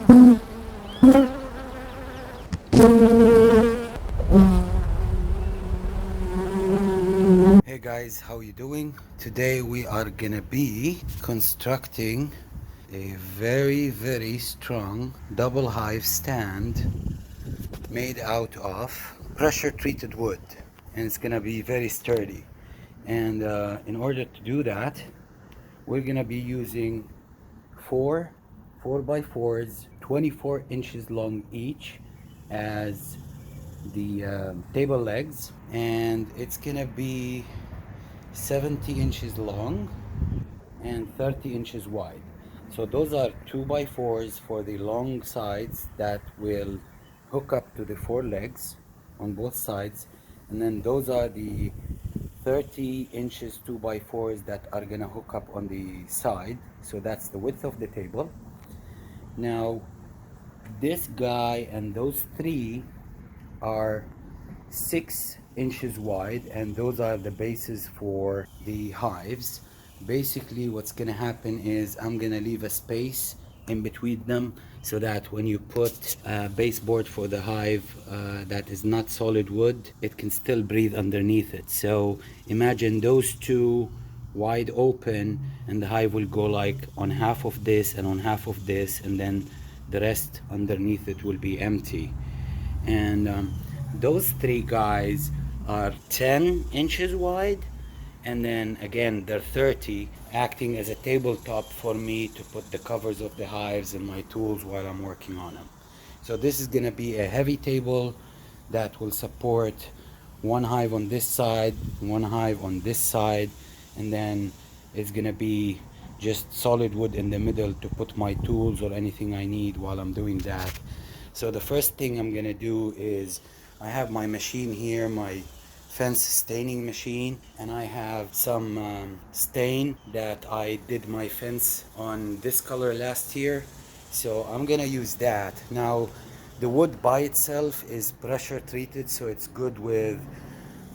Hey guys, how you doing? Today we are gonna be constructing a very strong double hive stand made out of pressure treated wood, and it's gonna be very sturdy. And in order to do that, we're gonna be using four 4x4s 24 inches long each as the table legs, and it's gonna be 70 inches long and 30 inches wide. So those are 2x4s for the long sides that will hook up to the four legs on both sides, and then those are the 30 inches 2x4s that are gonna hook up on the side. So that's the width of the table. Now this guy and those three are 6 inches wide, and those are the bases for the hives. Basically what's gonna happen is I'm gonna leave a space in between them so that when you put a baseboard for the hive that is not solid wood, it can still breathe underneath it. So imagine those two wide open, and the hive will go like on half of this and on half of this, and then the rest underneath it will be empty. And those three guys are 10 inches wide, and then again they're 30, acting as a tabletop for me to put the covers of the hives and my tools while I'm working on them. So this is going to be a heavy table that will support one hive on this side, one hive on this side, and then it's going to be just solid wood in the middle to put my tools or anything I need while I'm doing that. So the first thing I'm going to do is I have my machine here, my fence staining machine, and I have some stain that I did my fence on this color last year, so I'm gonna use that. Now the wood by itself is pressure treated, so it's good with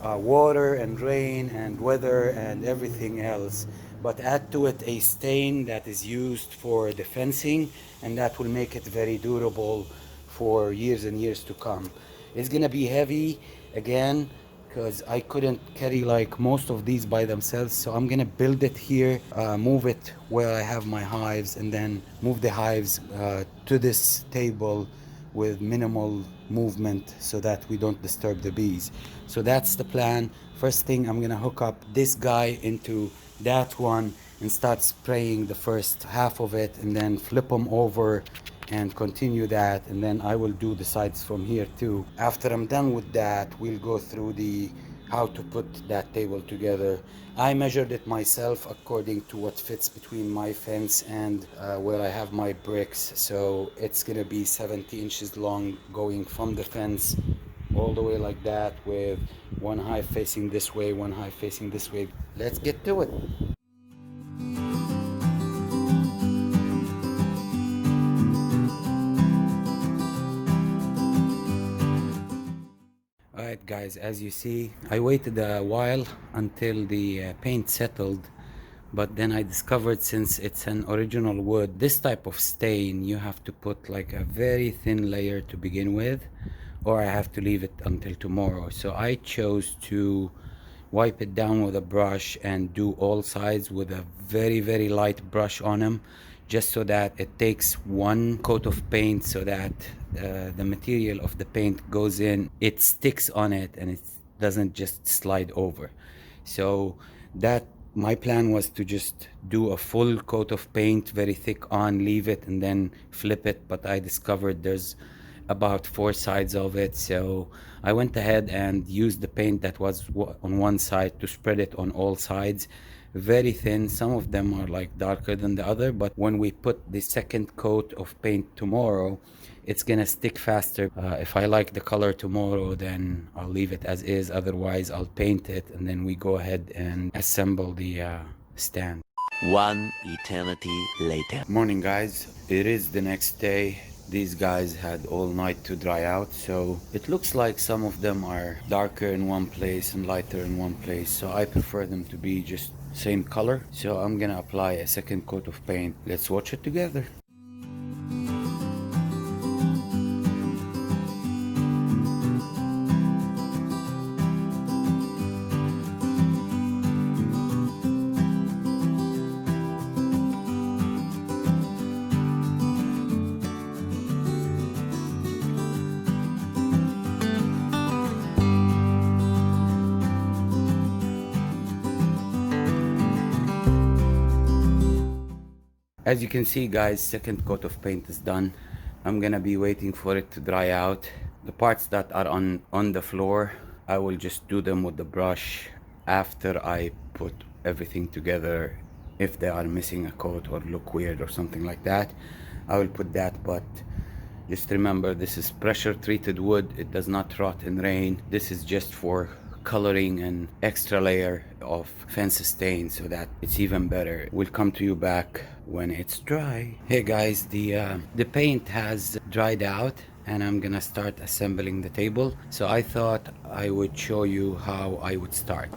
water and rain and weather and everything else, but add to it a stain that is used for the fencing, and that will make it very durable for years and years to come. It's gonna be heavy again because I couldn't carry like most of these by themselves, so I'm gonna build it here, move it where I have my hives, and then move the hives to this table with minimal movement so that we don't disturb the bees. So that's the plan. First thing, I'm gonna hook up this guy into that one and start spraying the first half of it, and then flip them over and continue that, and then I will do the sides from here too. After I'm done with that, we'll go through the how to put that table together. I measured it myself according to what fits between my fence and where I have my bricks, so it's gonna be 70 inches long going from the fence all the way like that, with one hive facing this way, one hive facing this way. Let's get to it. Alright guys, as you see, I waited a while until the paint settled, but then I discovered, since it's an original wood, this type of stain, you have to put like a very thin layer to begin with, or I have to leave it until tomorrow. So I chose to wipe it down with a brush and do all sides with a very light brush on them, just so that it takes one coat of paint, so that the material of the paint goes in, it sticks on it, and it doesn't just slide over. So that my plan was to just do a full coat of paint, very thick on, leave it, and then flip it, but I discovered there's about four sides of it, so I went ahead and used the paint that was on one side to spread it on all sides, very thin. Some of them are like darker than the other, but when we put the second coat of paint tomorrow, it's gonna stick faster. If I like the color tomorrow, then I'll leave it as is, otherwise I'll paint it, and then we go ahead and assemble the stand. One eternity later. Morning guys, it is the next day. These guys had all night to dry out, so it looks like some of them are darker in one place and lighter in one place, so I prefer them to be just same color. So I'm gonna apply a second coat of paint. Let's watch it together. As you can see guys, second coat of paint is done. I'm gonna be waiting for it to dry out. The parts that are on the floor, I will just do them with the brush after I put everything together. If they are missing a coat or look weird or something like that, I will put that. But just remember, this is pressure treated wood. It does not rot in rain. This is just for coloring an extra layer of fence stain so that it's even better. We'll come to you back when it's dry. Hey guys, the paint has dried out and I'm gonna start assembling the table. So I thought I would show you how I would start.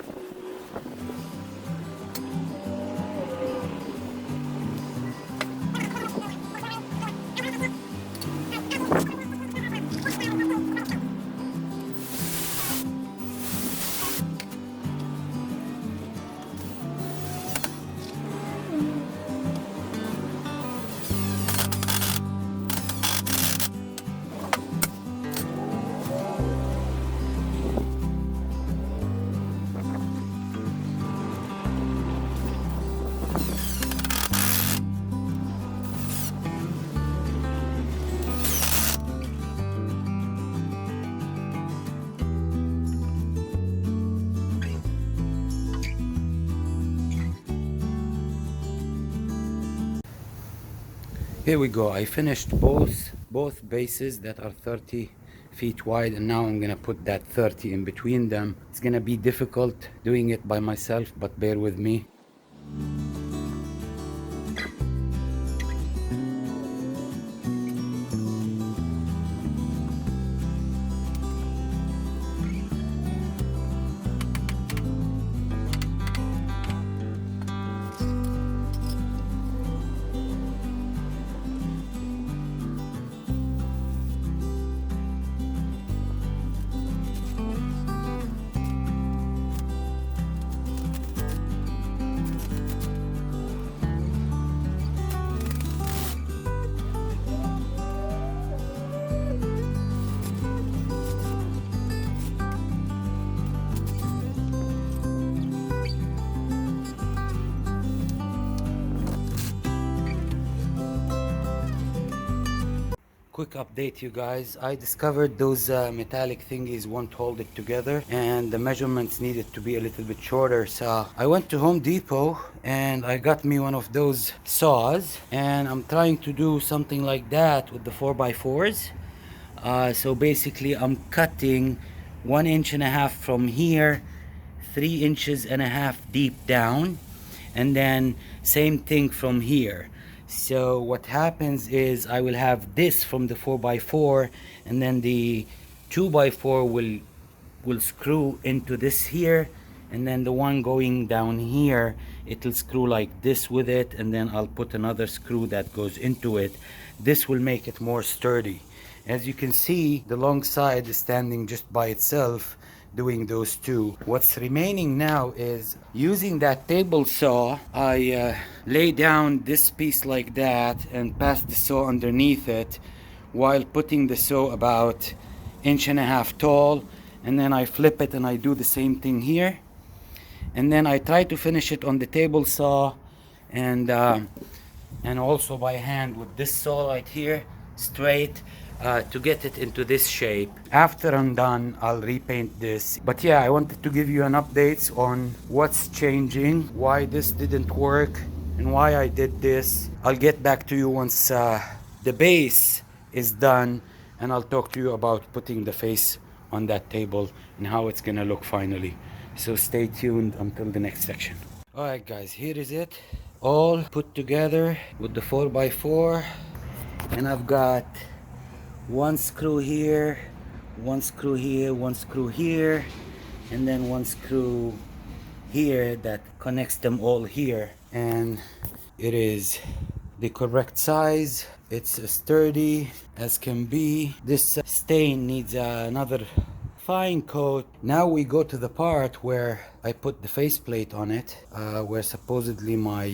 Here we go. I finished both bases that are 30 feet wide, and now I'm gonna put that 30 in between them. It's gonna be difficult doing it by myself, but bear with me. Quick update, you guys. I discovered those metallic thingies won't hold it together, and the measurements needed to be a little bit shorter. So I went to Home Depot and I got me one of those saws, and I'm trying to do something like that with the 4x4s. So basically I'm cutting 1.5 inches from here, 3.5 inches deep down, and then same thing from here. So what happens is I will have this from the 4x4, and then the 2x4 will screw into this here, and then the one going down here, it'll screw like this with it, and then I'll put another screw that goes into it. This will make it more sturdy. As you can see, the long side is standing just by itself, doing those two. What's remaining now is using that table saw. I lay down this piece like that and pass the saw underneath it while putting the saw about 1.5 inches tall, and then I flip it and I do the same thing here, and then I try to finish it on the table saw and also by hand with this saw right here straight, to get it into this shape. After I'm done, I'll repaint this. But yeah, I wanted to give you an update on what's changing, why this didn't work, and why I did this. I'll get back to you once the base is done, and I'll talk to you about putting the face on that table and how it's gonna look finally. So stay tuned until the next section. Alright guys, here is it all put together with the 4x4, and I've got one screw here, one screw here, one screw here, and then one screw here that connects them all here. And it is the correct size. It's sturdy as can be. This stain needs another fine coat. Now we go to the part where I put the faceplate on it, where supposedly my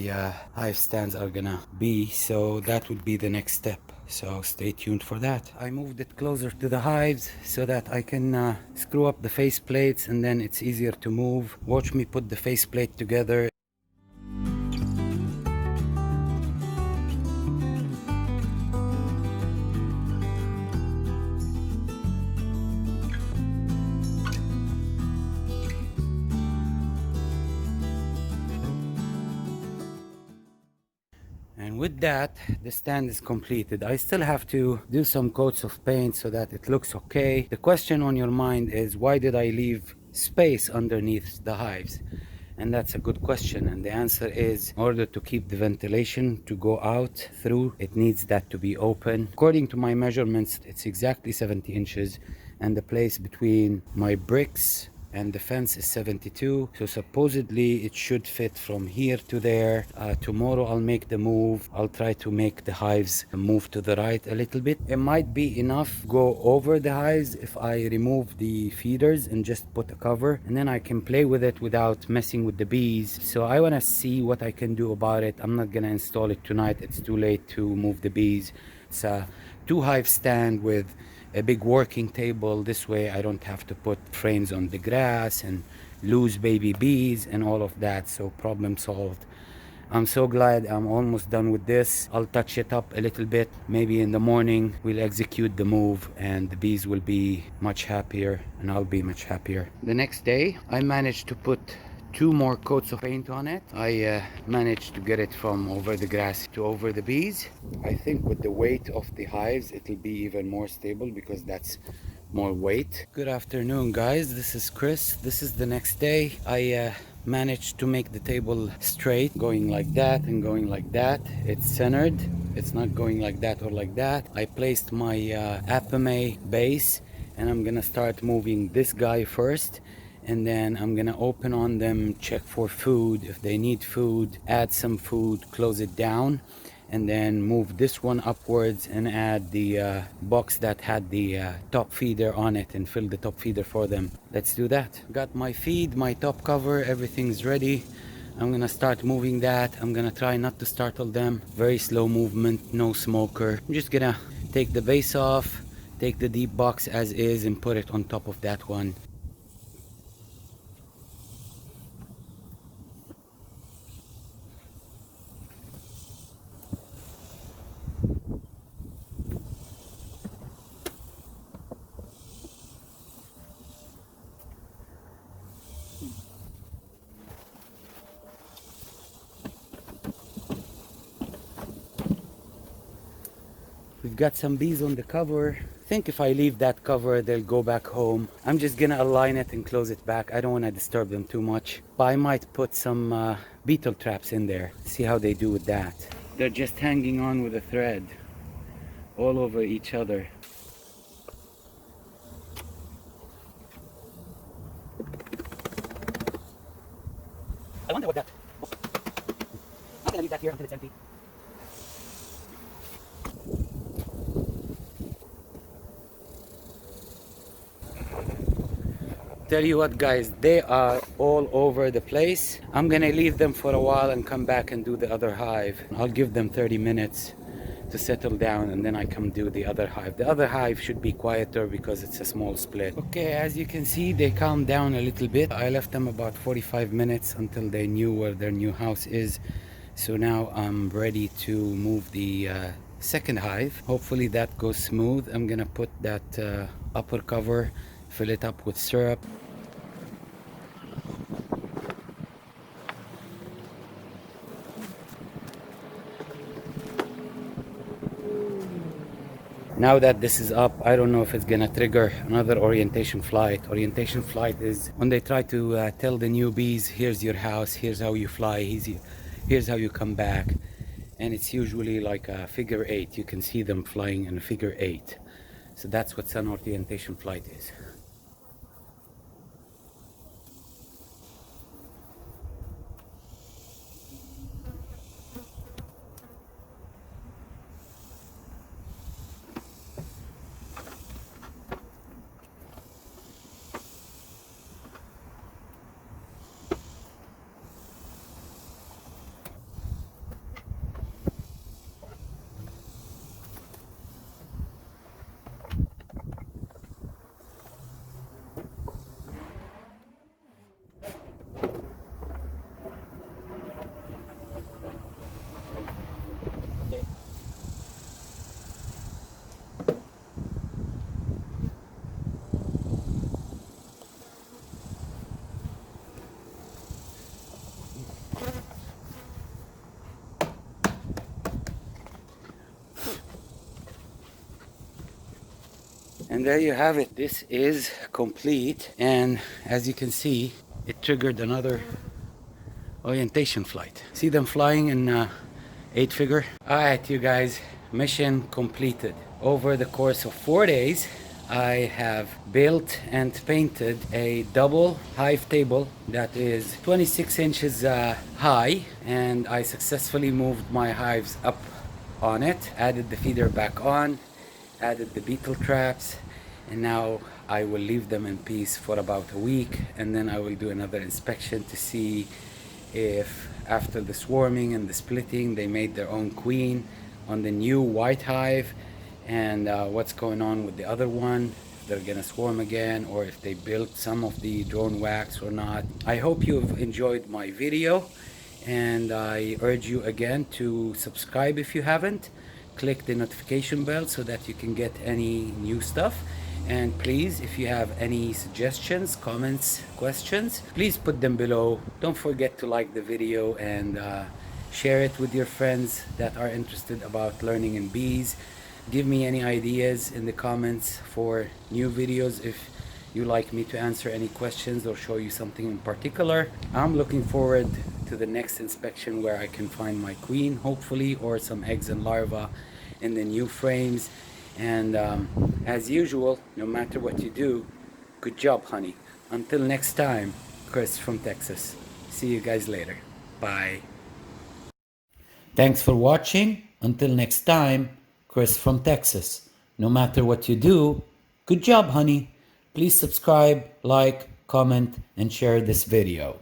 hive stands are gonna be. So that would be the next step. So stay tuned for that. I moved it closer to the hives so that I can screw up the faceplates, and then it's easier to move. Watch me put the faceplate together. And with that, the stand is completed. I still have to do some coats of paint so that it looks okay. The question on your mind is, why did I leave space underneath the hives? And that's a good question. And the answer is, in order to keep the ventilation to go out through, it needs that to be open. According to my measurements, it's exactly 70 inches. And the place between my bricks and the fence is 72, so supposedly it should fit from here to there. Tomorrow I'll make the move. I'll try to make the hives move to the right a little bit. It might be enough go over the hives if I remove the feeders and just put a cover, and then I can play with it without messing with the bees. So I want to see what I can do about it. I'm not gonna install it tonight, it's too late to move the bees. It's a 2 hive stand with a big working table. This way I don't have to put frames on the grass and lose baby bees and all of that. So problem solved. I'm so glad I'm almost done with this. I'll touch it up a little bit. Maybe in the morning we'll execute the move and the bees will be much happier and I'll be much happier. The next day I managed to put 2 more coats of paint on it. I managed to get it from over the grass to over the bees. I think with the weight of the hives it'll be even more stable because that's more weight. Good afternoon, guys. This is Chris. This is the next day. I managed to make the table straight, going like that and going like that. It's centered. It's not going like that or like that. I placed my apame base and I'm gonna start moving this guy first, and then I'm gonna open on them, check for food. If they need food, add some food, close it down, and then move this one upwards and add the box that had the top feeder on it and fill the top feeder for them. Let's do that. Got my feed, my top cover, everything's ready. I'm gonna start moving that. I'm gonna try not to startle them. Very slow movement, no smoker. I'm just gonna take the base off, take the deep box as is and put it on top of that one. We've got some bees on the cover. I think if I leave that cover, they'll go back home. I'm just gonna align it and close it back. I don't wanna disturb them too much. But I might put some beetle traps in there. See how they do with that. They're just hanging on with a thread all over each other. I wonder what that. I'm gonna leave that here until it's empty. Tell you what, guys, they are all over the place. I'm gonna leave them for a while and come back and do the other hive. I'll give them 30 minutes to settle down and then I come do the other hive. The other hive should be quieter because it's a small split. Okay, as you can see, they calmed down a little bit. I left them about 45 minutes until they knew where their new house is. So now I'm ready to move the second hive. Hopefully that goes smooth. I'm gonna put that upper cover, fill it up with syrup. Now that this is up, I don't know if it's gonna trigger another orientation flight. Orientation flight is when they try to tell the newbies, here's your house, here's how you fly, here's how you come back. And it's usually like a figure 8. You can see them flying in a figure 8. So that's what an orientation flight is. And there you have it. This is complete. And as you can see, it triggered another orientation flight. See them flying in 8-figure? All right, you guys, mission completed. Over the course of 4 days, I have built and painted a double hive table that is 26 inches high, and I successfully moved my hives up on it, added the feeder back on, added the beetle traps, and now I will leave them in peace for about a week, and then I will do another inspection to see if after the swarming and the splitting they made their own queen on the new white hive, and what's going on with the other one, if they're gonna swarm again or if they built some of the drone wax or not. I hope you've enjoyed my video, and I urge you again to subscribe if you haven't. Click the notification bell so that you can get any new stuff. And please, if you have any suggestions, comments, questions, please put them below. Don't forget to like the video and share it with your friends that are interested about learning in bees. Give me any ideas in the comments for new videos if you like me to answer any questions or show you something in particular. I'm looking forward to the next inspection where I can find my queen, hopefully, or some eggs and larvae in the new frames. And as usual, no matter what you do, good job, honey. Until next time, Chris from Texas. See you guys later. Bye. Thanks for watching. Until next time, Chris from Texas. No matter what you do, good job, honey. Please subscribe, like, comment, and share this video.